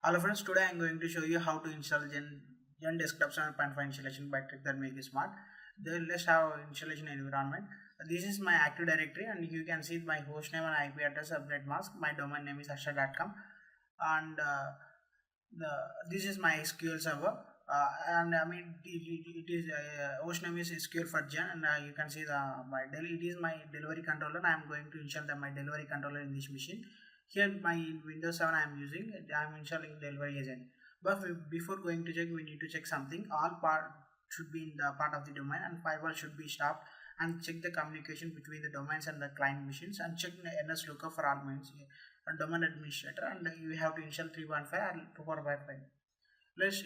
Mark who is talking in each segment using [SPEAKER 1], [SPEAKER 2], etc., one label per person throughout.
[SPEAKER 1] Hello friends, today I am going to show you how to install XenDesktop 7.5 installation by trick that make it smart. Then let's have installation environment. This is my Active Directory and you can see my host name and IP address subnet mask. My domain name is asha.com and this is my SQL server. And I mean it is host name is SQL for Gen and you can see it is my delivery controller. I am going to install my delivery controller in this machine. Here my Windows 7 I am using. I am installing delivery agent. But before going to check, we need to check something. All part should be in the part of the domain and firewall should be stopped, and check the communication between the domains and the client machines, and check the Nslookup for all means domain administrator, and you have to install 3.5 and 2.5. Let's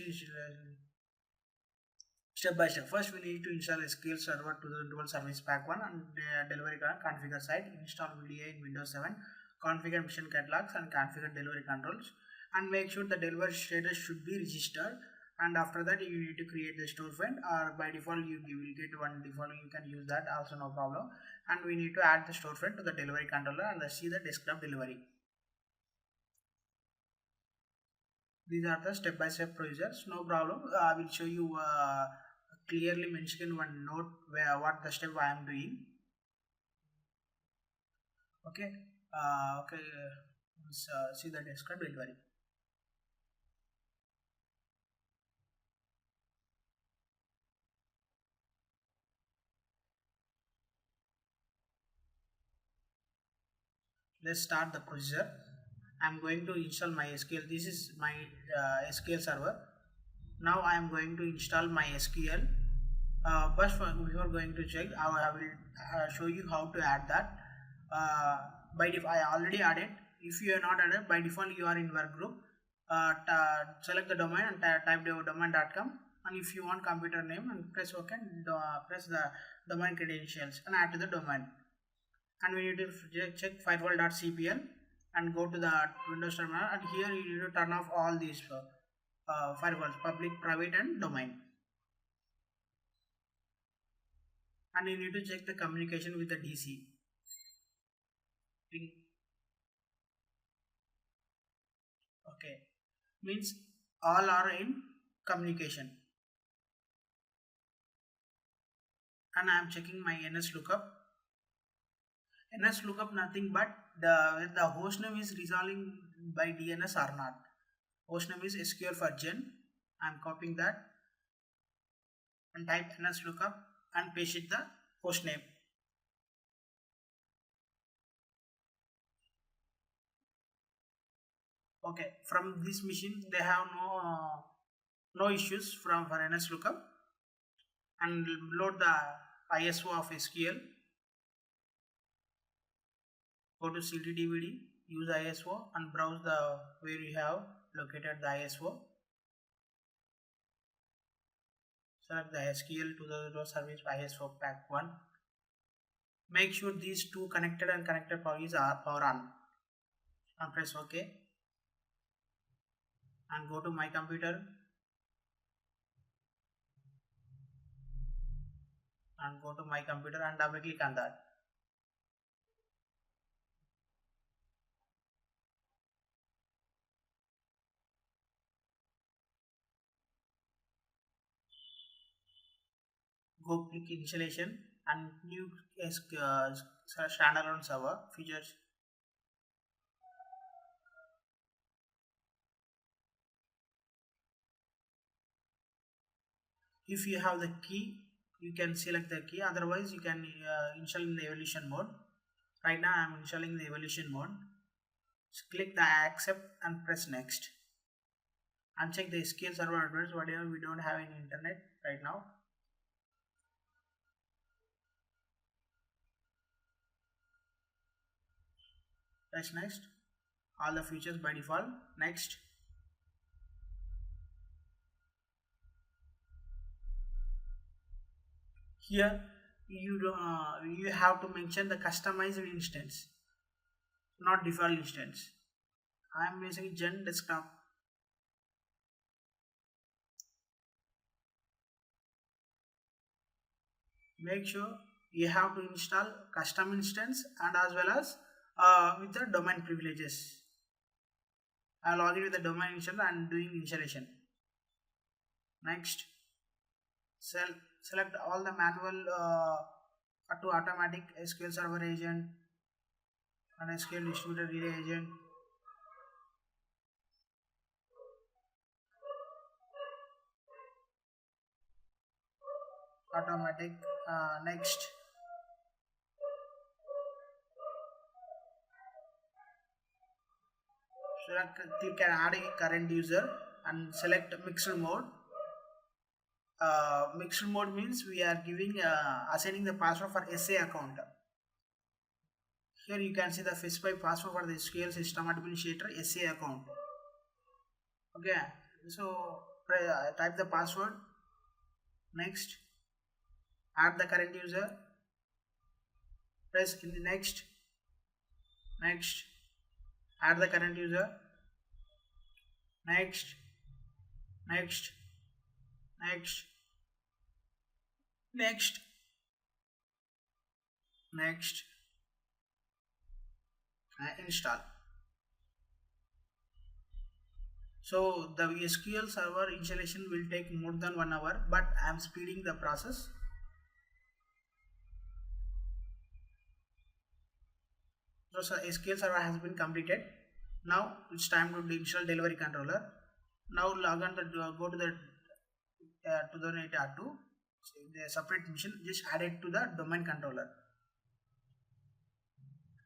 [SPEAKER 1] step by step. First, we need to install SQL Server 2012 Service Pack 1 and delivery configure site, install VDI in Windows 7, configure mission catalogs and configure delivery controls, and make sure the delivery status should be registered. And after that, you need to create the storefront, or by default you will get one default, you can use that also, no problem. And we need to add the storefront to the delivery controller and see the desktop delivery. These are the step-by-step procedures, no problem. I will show you clearly mention one note where what the step I am doing. Okay, let's see the desktop delivery. Let's start the procedure. I'm going to install my SQL. This is my SQL server. Now I am going to install my SQL. First, before going to check, I will show you how to add that. By default, I already added. If you are not added, by default you are in work group. Select the domain and type domain.com. And if you want computer name, and press OK, and press the domain credentials and add to the domain. And we need to check firewall.cpl and go to the Windows terminal, and here you need to turn off all these firewalls, public, private and domain. And you need to check the communication with the DC. Okay, means all are in communication. And I am checking my Nslookup. Nslookup nothing but the host name is resolving by DNS or not. Host name is SQL for Gen. I am copying that and type Nslookup and paste it the host name. Okay, from this machine they have no issues for Nslookup, and load the ISO of SQL. Go to cd-dvd, use ISO and browse the where you have located the ISO. Select the SQL 2012 service ISO pack 1. Make sure these two connected and connected power on, and press OK. And go to my computer and double click on that. Go click installation and new standalone server features. If you have the key, you can select the key, otherwise you can install in the evolution mode. Right now I am installing the evolution mode. So click the accept and press next, and check the SQL server address. Whatever, we don't have any internet right now. Press next. All the features by default. Next. Here you have to mention the customized instance, not default instance. I am using XenDesktop. Make sure you have to install custom instance and as well as with the domain privileges. I'll log in with the domain installer and doing installation. Next, select all the manual to automatic SQL Server agent and SQL distributed relay agent. Automatic. Next, click and add a current user and select mixed mode. Mixed mode means we are giving assigning the password for SA account. Here you can see the specify password for the SQL system administrator SA account. Okay, so type the password. Next, add the current user. Press in the next. Next, add the current user. Next, next, next, next, next, install. So the SQL server installation will take more than 1 hour, but I am speeding the process. So SQL server has been completed. Now it's time to install delivery controller. Now log on go to the 2008 R2. So the separate mission, just add it to the domain controller.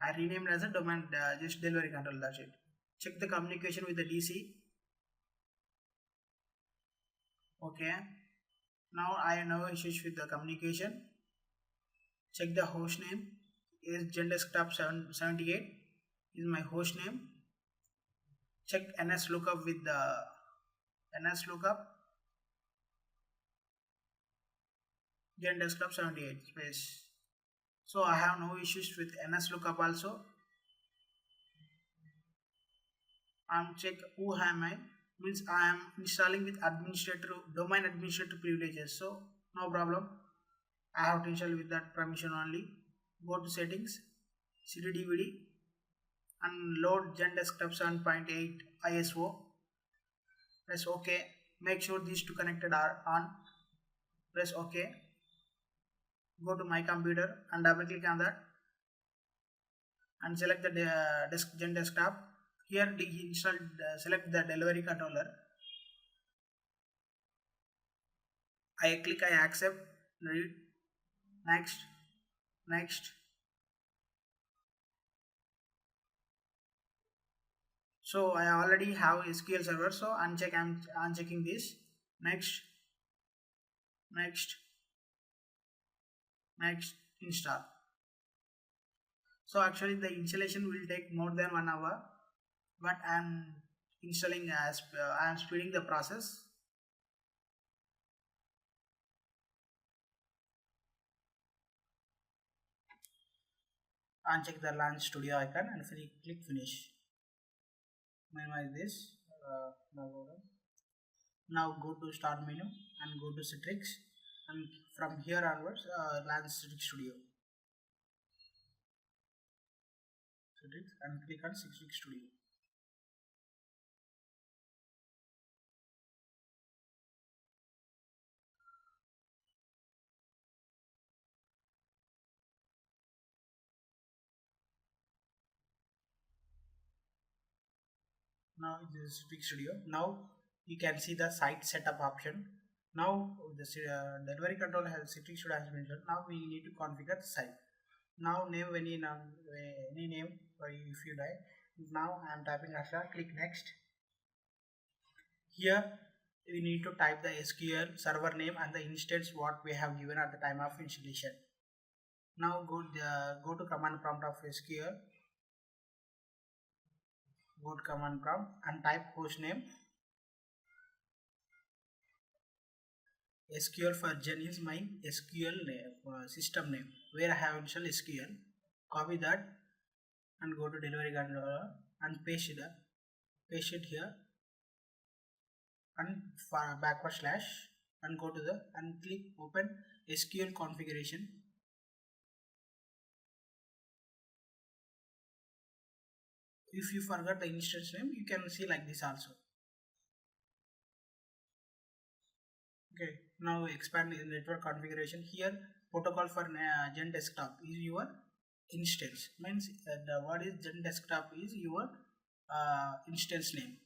[SPEAKER 1] I renamed as a domain just delivery controller. That's it. Check the communication with the DC. Okay. Now I have no issues with the communication. Check the host name. Is XenDesktop 78 is my host name. Check Nslookup with the Nslookup. XenDesktop 78 space. So I have no issues with Nslookup also. Check who am I, means I am installing with domain administrator privileges, so no problem. I have to install with that permission only. Go to settings, CD DVD and load XenDesktop 7.8 ISO. Press OK. Make sure these two connected are on. Press OK. Go to my computer and double click on that and select the XenDesktop. Here select the delivery controller. I accept, read, next, next. So I already have SQL server, so I'm unchecking this. Next, next, next, install. So actually the installation will take more than 1 hour, but I'm installing as I'm speeding the process. Uncheck the launch studio icon and click finish. Minimize this. Now go to start menu and go to Citrix, and from here onwards launch Citrix Studio. Citrix and click on Citrix Studio. Now this is Citrix Studio. Now you can see the site setup option. Now the delivery control has Citrix Studio has been done. Now we need to configure the site. Now name any name if you like. Now I am typing Asha. Click next. Here we need to type the SQL server name and the instance what we have given at the time of installation. Now go to command prompt of SQL. Go to command prompt and type host name. SQL for Gen is my SQL name, system name where I have installed SQL. Copy that and go to delivery controller and paste it here and backward slash and go to and click open SQL configuration. If you forgot the instance name, you can see like this also. Okay, now expand the network configuration. Here protocol for XenDesktop is your instance, means what is XenDesktop is your instance name.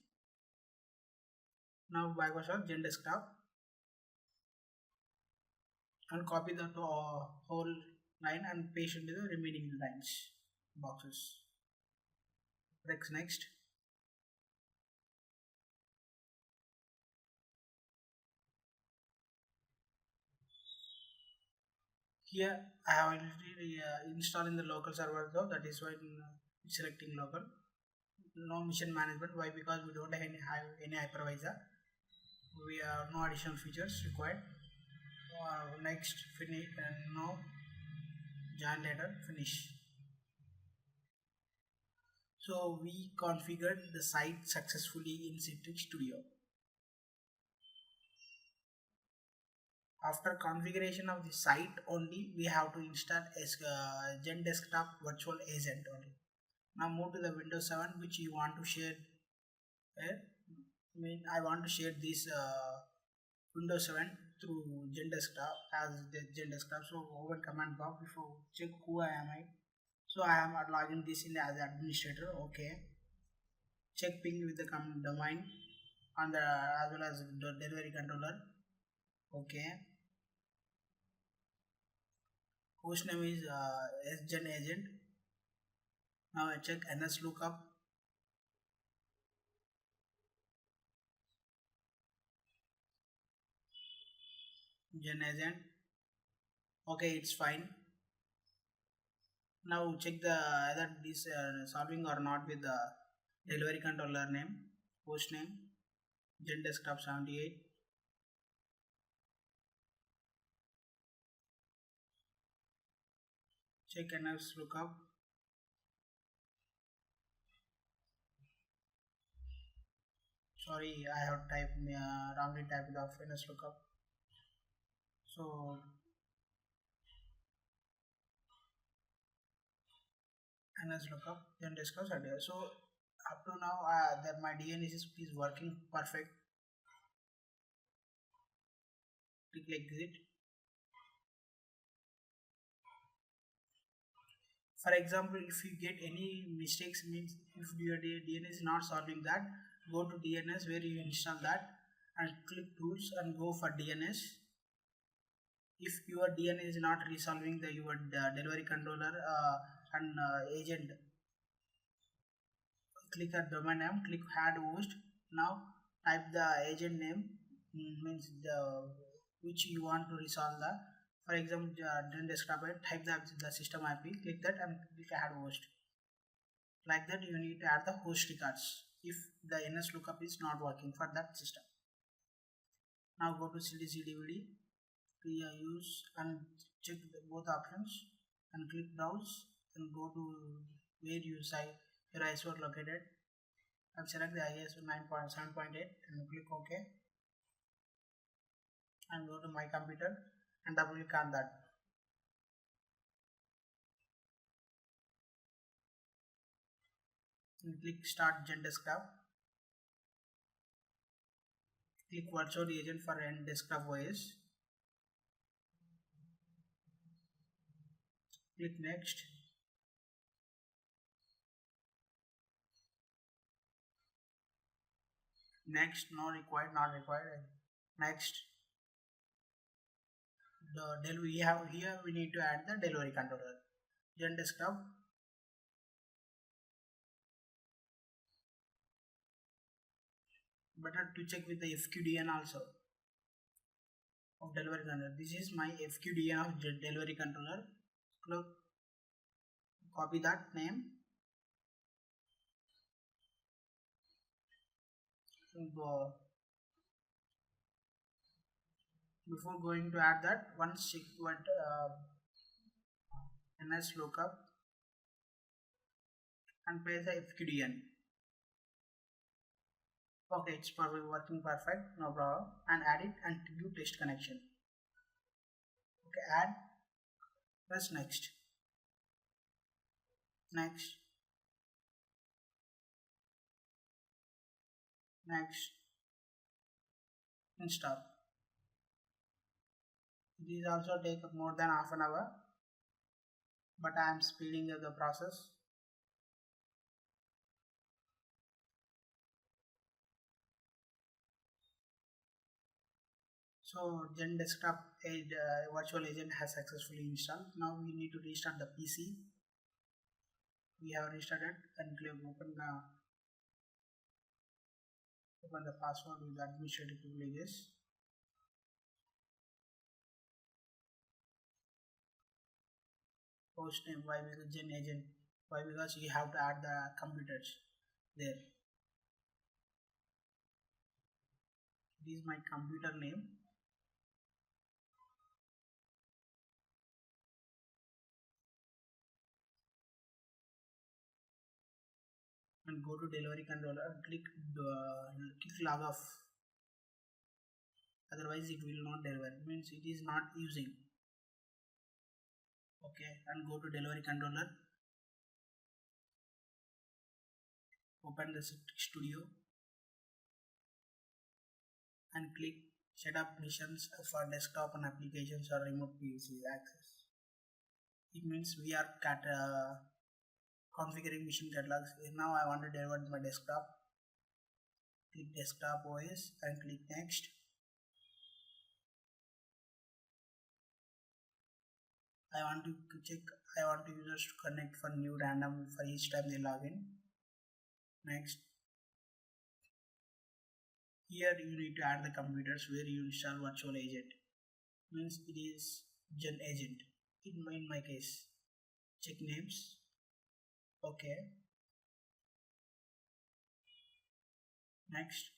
[SPEAKER 1] Now bypass of XenDesktop and copy the whole line and paste into the remaining lines boxes. Press next. Here I have already installed in the local server though, that is why it's selecting local. No mission management. Why? Because we don't have any hypervisor. We have no additional features required. Next, finish, and no, join later, finish. So we configured the site successfully in Citrix Studio. After configuration of the site only, we have to install XenDesktop virtual agent only. Now move to the Windows 7 which you want to share. I want to share this Windows 7 through XenDesktop as the XenDesktop. So open command box before check who I am. So I am logging this in as administrator. Okay. Check ping with the domain on the as well as the delivery controller. Okay. Hostname is SGen agent. Now I check Nslookup. Gen agent. Okay, it's fine. Now check the either this solving or not with the delivery controller name, host name, XenDesktop 78. Check Nslookup. Sorry, I have typed wrongly typed the Nslookup. So Nslookup XenDesktop 78. So up to now that my DNS is working perfect. Click exit. For example, if you get any mistakes, means if your DNS is not solving that, go to DNS where you install that and click tools and go for DNS. If your DNS is not resolving your delivery controller and agent, click the domain name, click add host. Now type the agent name, means the which you want to resolve the. For example, XenDesktop, type the system IP, click that and click add host. Like that, you need to add the host records if the Nslookup is not working for that system. Now go to CDCDVD, use and check both options and click browse and go to where your ISO located and select the ISO 9.7.8 and click OK and go to my computer and double click on that. And click start XenDesktop. Click virtual agent for XenDesktop OS. Click next. Next, no required, not required. Next. The delivery we have here, we need to add the delivery controller. XenDesktop. Better to check with the FQDN also of delivery controller. This is my FQDN of delivery controller. Click, copy that name. Go. Before going to add that, once check what Nslookup and paste the FQDN. Okay, it's probably working perfect, no problem. And add it and view test connection. Okay, add, press next. Next. Next, install. These also take more than half an hour, but I am speeding up the process. So XenDesktop virtual agent has successfully installed. Now we need to restart the PC. We have restarted and click open the password with administrative privileges. Hostname, why? Because Gen agent. Why? Because you have to add the computers there. This is my computer name. And go to delivery controller and click log off. Otherwise it will not deliver. It means it is not using. Okay, and go to delivery controller. Open the Citrix Studio and click set up missions for desktop and applications or remote PC access. It means we are configuring mission catalogs. Now I want to deliver my desktop. Click desktop OS and click next. I want users to connect for new random for each time they log in. Next. Here you need to add the computers where you install virtual agent. Means it is Gen agent. In my case. Check names. Okay. Next.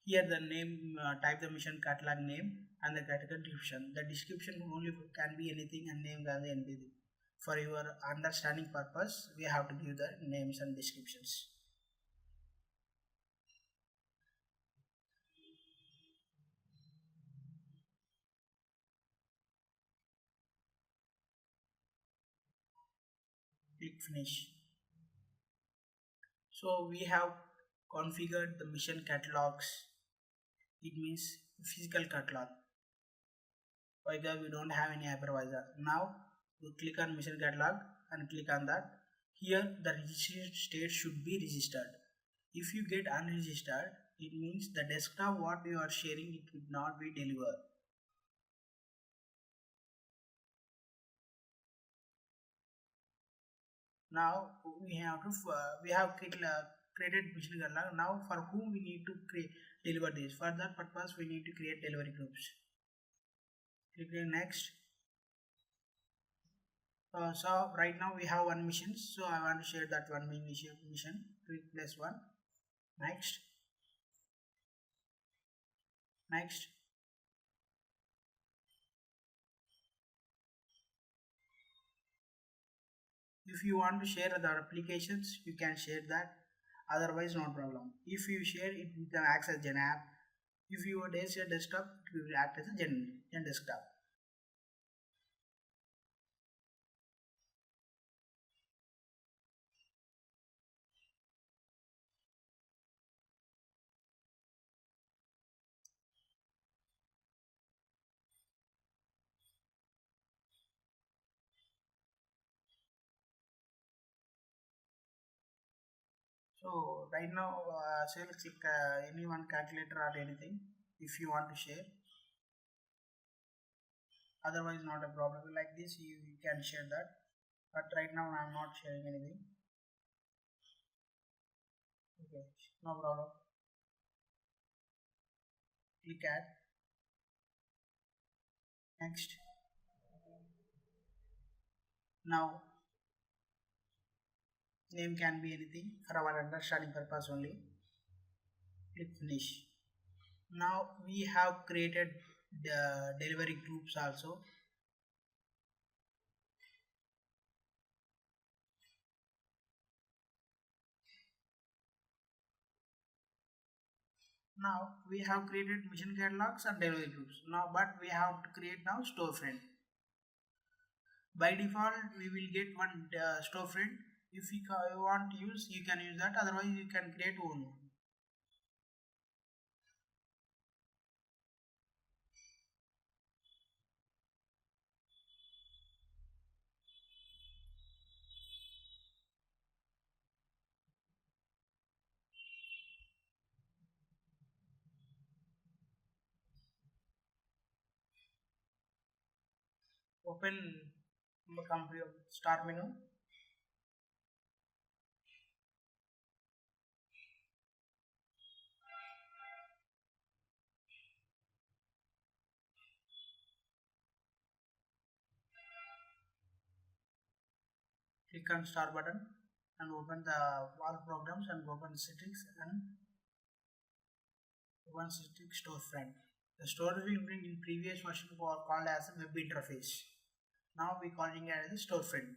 [SPEAKER 1] Here the name, type the mission catalog name and the category description. The description only can be anything and name can be anything. For your understanding purpose, we have to give the names and descriptions. Click finish. So we have configured the mission catalogs. It means physical catalog. Because we don't have any hypervisor. Now you click on mission catalog and click on that. Here the registration state should be registered. If you get unregistered, it means the desktop what you are sharing it would not be delivered. Now we have created mission catalog. Now for whom we need to deliver this? For that purpose we need to create delivery groups. Click next. So right now we have one mission, so I want to share that one mission. Click plus one. Next. Next. If you want to share other applications, you can share that. Otherwise, no problem. If you share it, you can access XenApp. If you share desktop, it will act as a XenDesktop. So right now, click any one calculator or anything if you want to share. Otherwise, not a problem. Like this, you can share that. But right now, I am not sharing anything. Okay, no problem. Click add. Next. Now, name can be anything for our understanding purpose only. Click finish. Now we have created the delivery groups also. Now we have created mission catalogs and delivery groups. Now, but we have to create now storefront. By default, we will get one storefront. If you want to use, you can use that. Otherwise, you can create own one. Open the start menu. Click on start button and open the all programs and open Citrix and open Citrix storefront. The storefront in previous version was called as a web interface. Now we calling it as a storefront.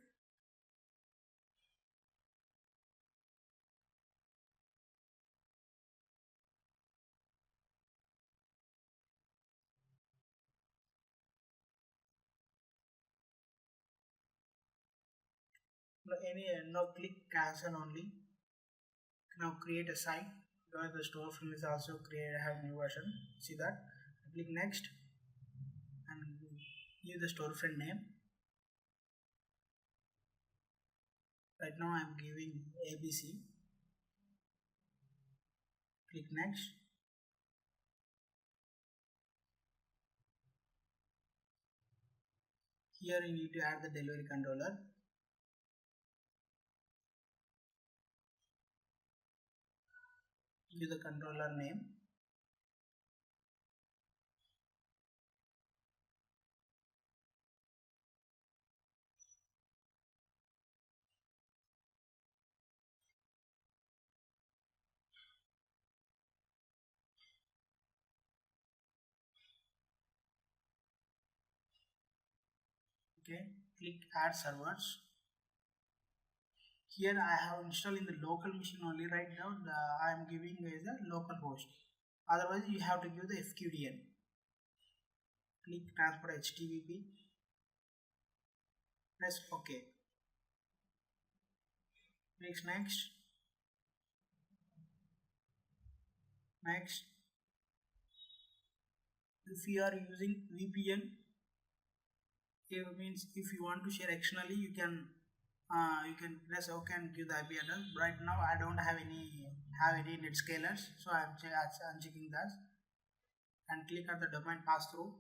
[SPEAKER 1] Now click cancel only. Now create a site because the storefront is also have new version. See that? Click next and give the storefront name. Right now I am giving ABC. Click next. Here you need to add the delivery controller. Give the controller name. Okay, click add servers. Here I have installed in the local machine only. Right now I am giving as a local host. Otherwise you have to give the FQDN. Click transport HTTP. Press OK. Next. If you are using VPN, it means if you want to share externally, you can press OK and give the IP address. Right now I don't have any net scalers, so I'm checking that and click on the domain pass through.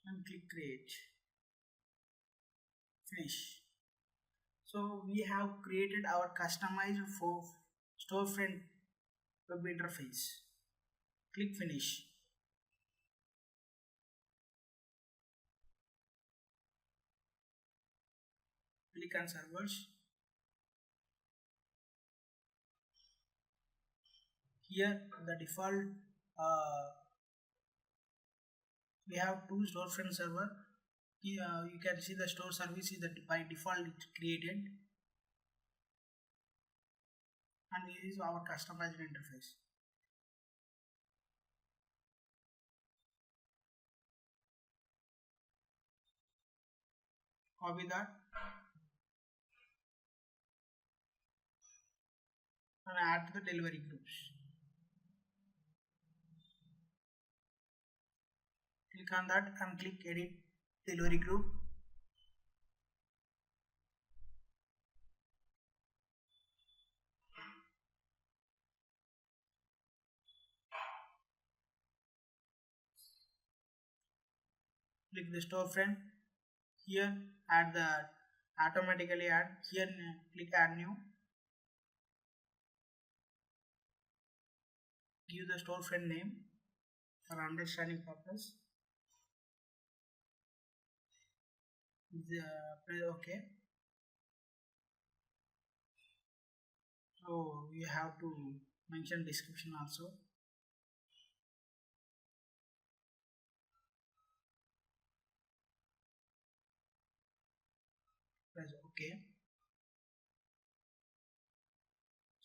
[SPEAKER 1] And click create. Finish. So we have created our customized for storefront web interface. Click finish. Click on servers. Here the default we have two storefront server. Here you can see the store service is by default it's created, and here is our customized interface. Copy that and add to the delivery groups. Click on that and click edit delivery group. Click the storefront. Here add the automatically add. Here click add new. Give the storefront name for understanding purpose. Press OK. So you have to mention description also. Press OK.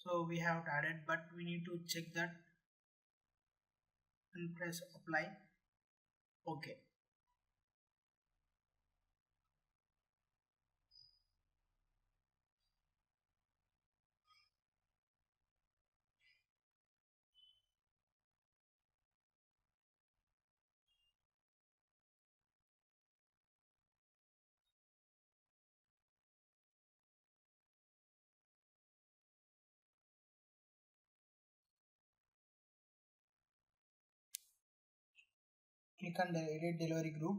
[SPEAKER 1] So we have added, but we need to check that and press apply. Okay. Click on the edit delivery group.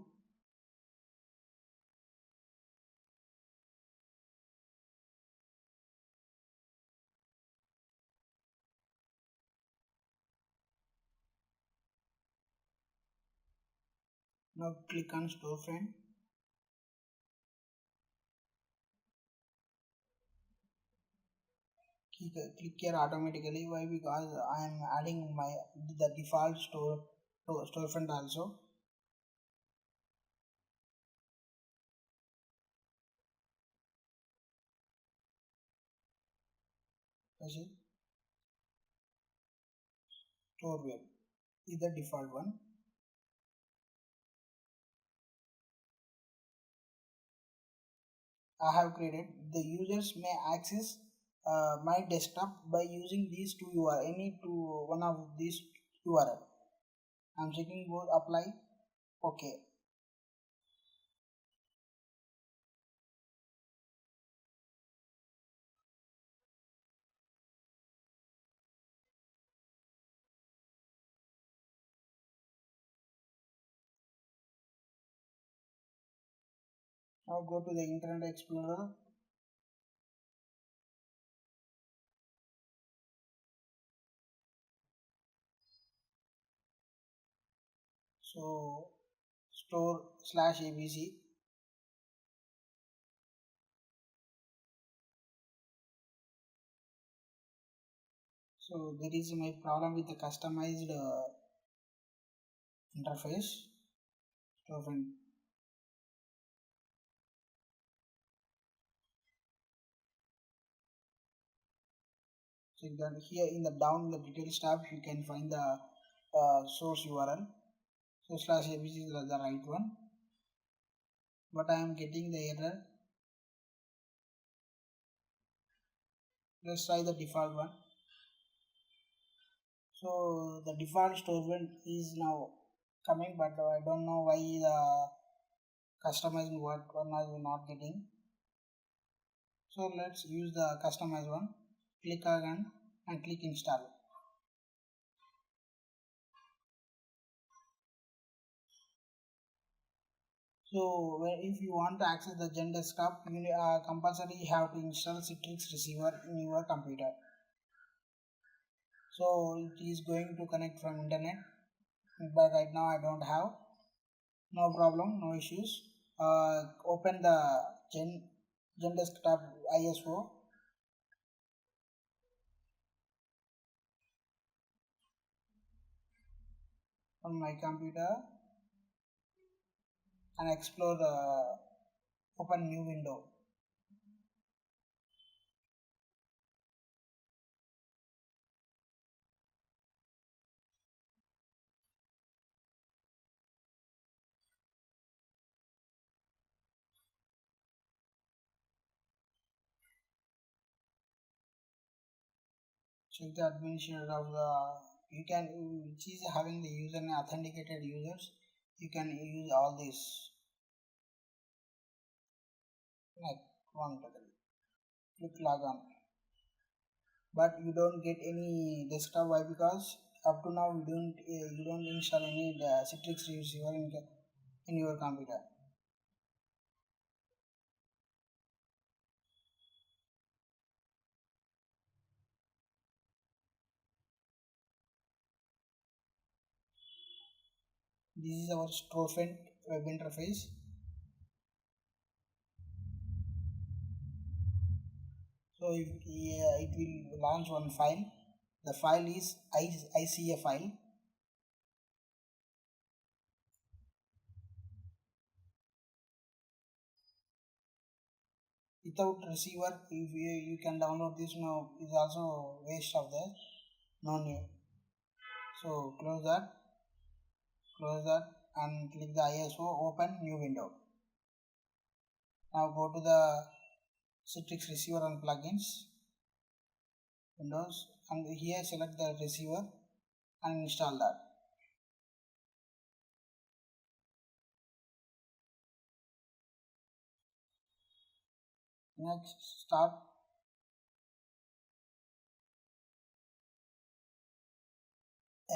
[SPEAKER 1] Now click on Storefront. Click here automatically. Why? Because I am adding the default storefront also. Press it. Store web is the default one. I have created. The users may access my desktop by using these two URL, one of these URL. I'm checking both. Apply. Okay. Now go to the Internet Explorer. So store/abc. So there is my problem with the customized interface. Storefront. So then here in the down the details tab you can find the source URL. So /abc is the right one, but I am getting the error. Let's try the default one. So the default storefront is now coming, but I don't know why the customized one is not getting. So let's use the customized one. Click again and click install. So if you want to access the XenDesktop, you compulsory have to install Citrix receiver in your computer. So it is going to connect from internet, but right now I don't have. No problem, no issues. Open the XenDesktop ISO. On my computer and explore the open new window. Check the administrator of the which is having the user and authenticated users. You can use all this like one total. Click log on, but you don't get any desktop. Why? Because up to now you don't install any Citrix receiver in your computer. This is our Storefront web interface. So it will launch one file. The file is ICA file. without receiver, if you can download this now, is also waste of the no need. So close that and click the ISO, open new window. Now go to the Citrix receiver and plugins, Windows, and here select the receiver and install that. Next, start.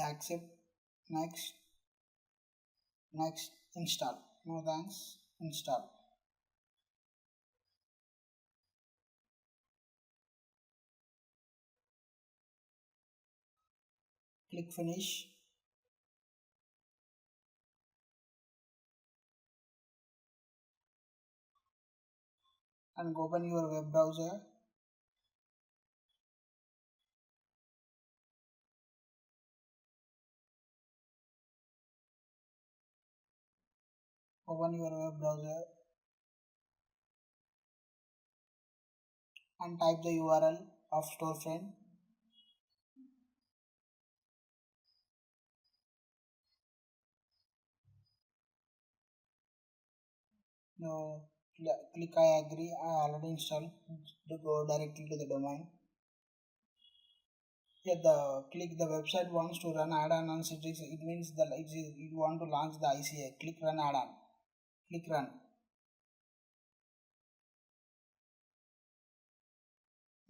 [SPEAKER 1] Accept. Next, install. No thanks, install. Click finish. And open your web browser. Open your web browser and type the URL of Storefront. Now click I agree. I already installed to go directly to the domain. Here click the website wants to run add-on on Citrix. It means that you want to launch the ICA. Click run add-on. Click run.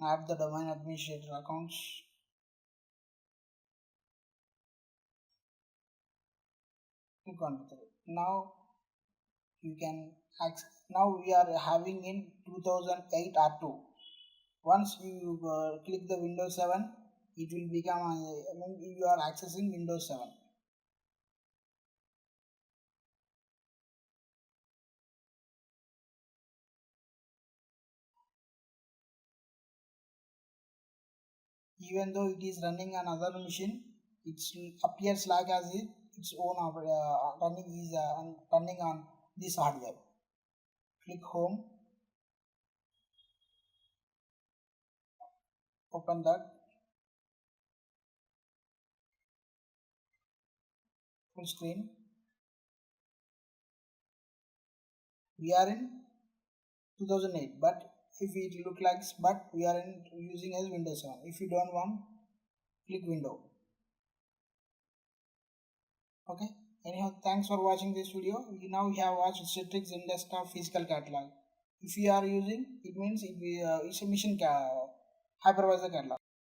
[SPEAKER 1] Add the domain administrator accounts. Click on it. Now you can access. Now we are having in 2008 R2. Once you click the Windows 7, it will become you are accessing Windows 7. Even though it is running on another machine, it appears like as if its own running on this hardware. Click home, open that, full screen. We are in 2008, but if it look like, but we are using as Windows 7. If you don't want, click window. Okay. Anyhow, thanks for watching this video. Now we have watched Citrix XenDesktop physical catalog. If you are using, it means it's a mission hypervisor catalog.